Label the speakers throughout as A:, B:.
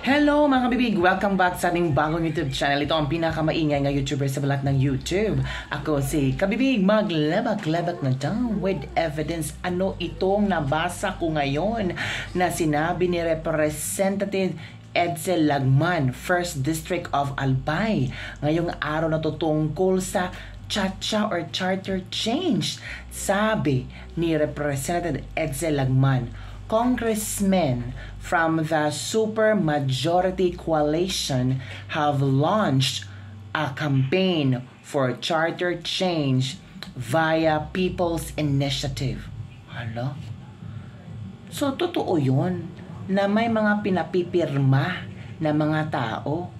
A: Hello mga kabibig! Welcome back sa ating bagong YouTube channel. Ito ang pinakamaingay nga YouTuber sa balat ng YouTube. Ako si Kabibig, maglabak-labak na down with evidence. Ano itong nabasa ko ngayon na sinabi ni Representative Edsel Lagman, 1st District of Albay. Ngayong araw na to tungkol sa Chacha or charter change. Sabi ni Representative Edsel Lagman, congressmen from the Supermajority Coalition have launched a campaign for charter change via People's Initiative. Hala? So, totoo yun na may mga pinapipirma na mga tao.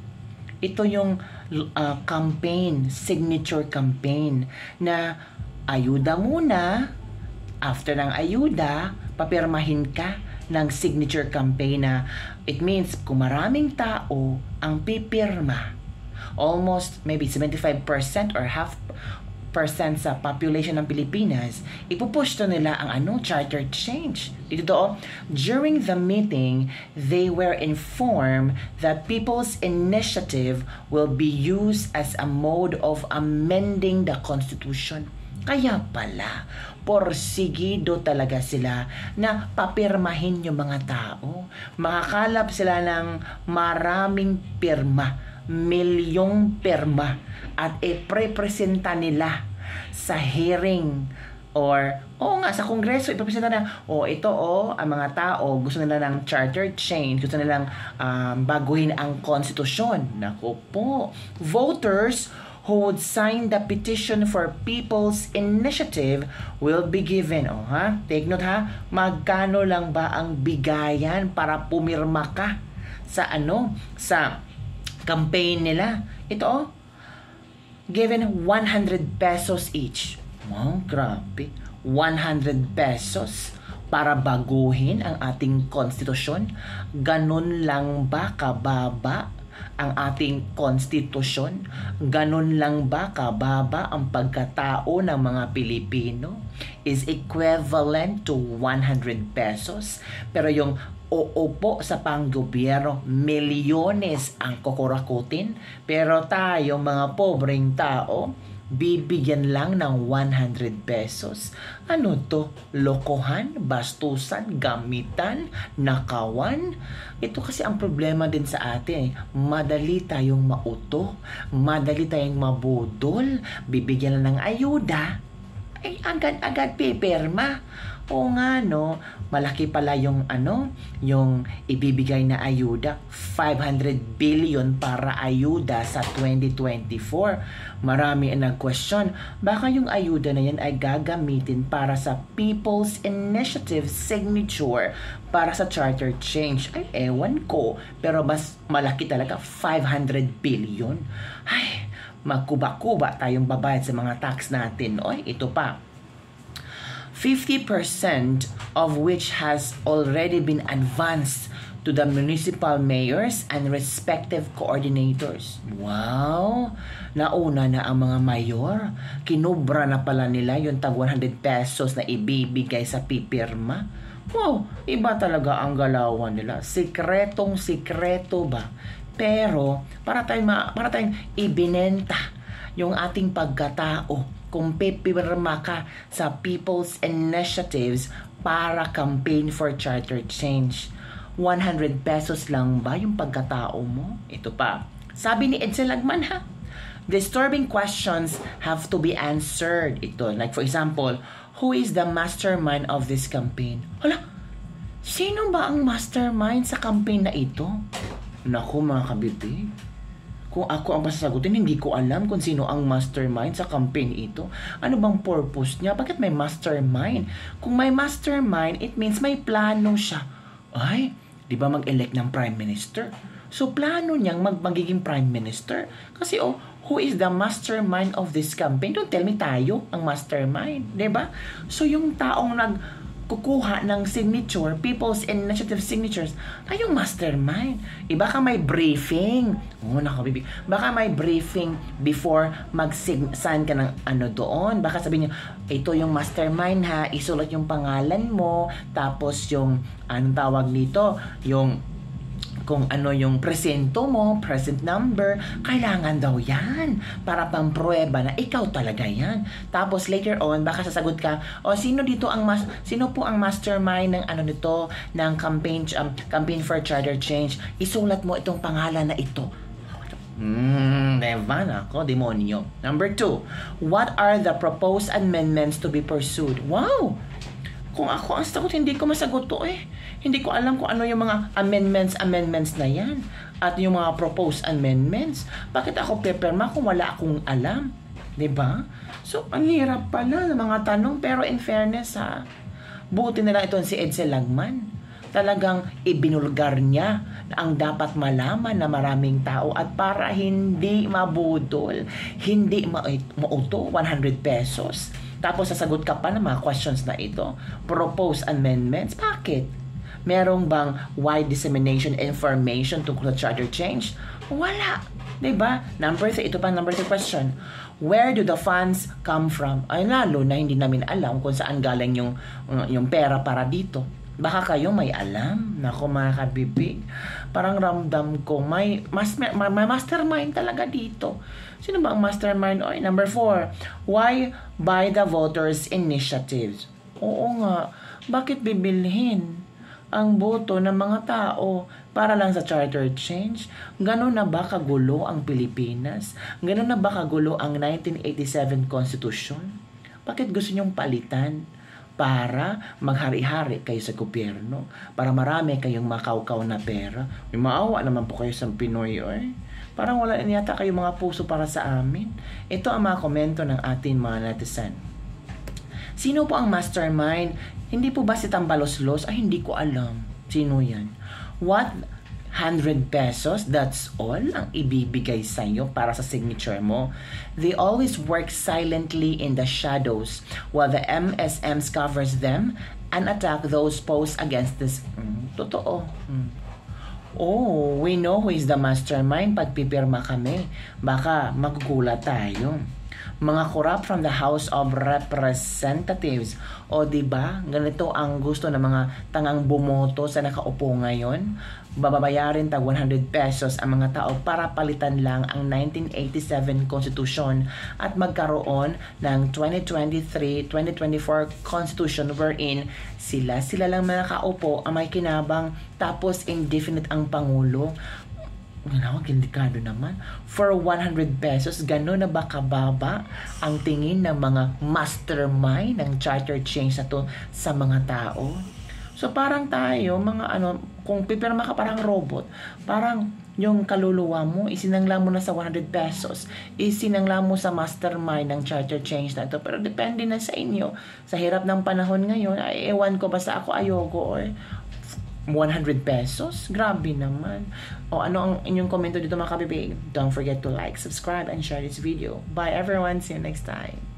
A: Ito yung campaign, signature campaign na ayuda muna. After ng ayuda, papirmahin ka ng signature campaign na it means kung maraming tao ang pipirma, almost maybe 75% or half percent sa population ng Pilipinas, ipupush to nila ang charter change. Dito during the meeting, they were informed that People's Initiative will be used as a mode of amending the Constitution. Kaya pala, porsigido talaga sila na papirmahin yung mga tao. Makakalap sila ng maraming pirma, milyong pirma, at iprepresenta nila sa hearing or sa Kongreso, iprepresenta na, ang mga tao gusto nila ng charter change, gusto nilang baguhin ang konstitusyon. Naku po, voters who would sign the petition for People's Initiative will be given. Take note magkano lang ba ang bigayan para pumirma ka sa sa campaign nila? Ito given 100 pesos each. Wow, grabe. 100 pesos para baguhin ang ating konstitusyon. Ganun lang ba kababa ang ating konstitusyon? Ganun lang ba kababa ang pagkatao ng mga Pilipino? Is equivalent to 100 pesos. Pero yung uupo sa panggobyerno, milyones ang kukurakutin. Pero tayo, mga pobreng tao, bibigyan lang ng 100 pesos. Ano to? Lokohan? Bastusan? Gamitan? Nakawan? Ito kasi ang problema din sa atin. Madali tayong mauto. Madali tayong mabudol. Bibigyan lang ng ayuda. Ay, agad-agad pipirma. O nga malaki pala yung yung ibibigay na ayuda, 500 billion para ayuda sa 2024. Marami ang nag-question, baka yung ayuda na yan ay gagamitin para sa People's Initiative signature para sa charter change. Ay, ewan ko, pero mas malaki talaga, 500 billion. Ay, magkuba-kuba tayong babayad sa mga tax natin. Ito pa, 50% of which has already been advanced to the municipal mayors and respective coordinators. Wow! Nauna na ang mga mayor. Kinubra na pala nila yung tag 100 pesos na ibibigay sa pipirma. Wow! Iba talaga ang galawan nila. Sikretong-sikreto ba? Pero para tayong ibinenta yung ating pagkatao kung pipirma ka sa People's Initiatives para campaign for charter change. 100 pesos lang ba yung pagkatao mo? Ito pa. Sabi ni Edsel Lagman disturbing questions have to be answered. Ito, like for example, who is the mastermind of this campaign? Hala, sino ba ang mastermind sa campaign na ito? Naku mga kabibig, kung ako ang masasagutin, hindi ko alam kung sino ang mastermind sa campaign ito. Ano bang purpose niya? Bakit may mastermind? Kung may mastermind, it means may plano siya. Ay, di ba mag-elect ng prime minister? So, plano niyang magiging prime minister. Kasi, who is the mastermind of this campaign? Don't tell me tayo ang mastermind. Di ba? So, yung taong kukuha ng signature, People's Initiative signatures, ay yung mastermind. Baka may briefing. Nakabibig. Baka may briefing before mag-sign ka ng doon. Baka sabihin niyo, ito yung mastermind isulat yung pangalan mo, tapos yung, anong tawag dito, yung kung ano yung presento mo, present number, kailangan daw yan para pang prueba na ikaw talaga yan. Tapos later on, baka sasagot ka, sino po ang mastermind ng ano nito, ng campaign for charter change? Isulat mo itong pangalan na ito. Diba? Ako, demonyo. Number 2, what are the proposed amendments to be pursued? Wow! Kung ako ang sagot, hindi ko masagot to eh. Hindi ko alam kung ano yung mga amendments na yan. At yung mga proposed amendments. Bakit ako pepperma kung wala akong alam? Diba? So, ang hirap pala ng mga tanong. Pero in fairness ha, buti na lang ito si Edsel Lagman. Talagang ibinulgar niya na ang dapat malaman na maraming tao at para hindi mabudol, hindi mauto 100 pesos. Tapos sasagot ka pa ng mga questions na ito. Proposed amendments, bakit? Merong bang wide dissemination information tungkol sa charter change? Wala. Diba? Number 3 question. Where do the funds come from? Ay lalo na hindi namin alam kung saan galing yung pera para dito. Baka kayo may alam. Nako mga kabibig. Parang ramdam ko may mastermind talaga dito. Sino ba ang mastermind? Oy, number 4. Why by the voters initiatives? Oo nga. Bakit bibilhin ang boto ng mga tao para lang sa charter change? Ganon na ba kagulo ang Pilipinas? Ganon na ba kagulo ang 1987 Constitution? Bakit gusto nyong palitan? Para maghari-hari kayo sa gobyerno. Para marami kayong makaukaw na pera. May maawa naman po kayo sa Pinoy, eh. Parang wala niyata kayo mga puso para sa amin. Ito ang mga komento ng ating mga netizen. Sino po ang mastermind? Hindi po ba si Tambaloslos? Ay, hindi ko alam. Sino yan? What? 100 pesos? That's all ang ibibigay sa'yo para sa signature mo. They always work silently in the shadows while the MSMs covers them and attack those posed against this. Totoo. Oh, we know who is the mastermind pag pipirma kami. Baka magugulat tayo. Mga corrupt from the House of Representatives. O diba, ganito ang gusto ng mga tangang bumoto sa nakaupo ngayon. Bababayarin tag 100 pesos ang mga tao para palitan lang ang 1987 Constitution at magkaroon ng 2023-2024 Constitution wherein sila lang nakaupo ang may kinabang tapos indefinite ang Pangulo. Delikado naman. For 100 pesos, gano'n na ba kababa ang tingin ng mga mastermind ng charter change na to sa mga tao? So parang tayo, kung pipirma ka parang robot, parang yung kaluluwa mo, isinangla mo na sa 100 pesos, isinangla mo sa mastermind ng charter change na ito. Pero depende na sa inyo. Sa hirap ng panahon ngayon, ay ewan ko basta ako ayoko or 100 pesos? Grabe naman. O ano ang inyong komento dito mga kabibig? Don't forget to like, subscribe, and share this video. Bye everyone. See you next time.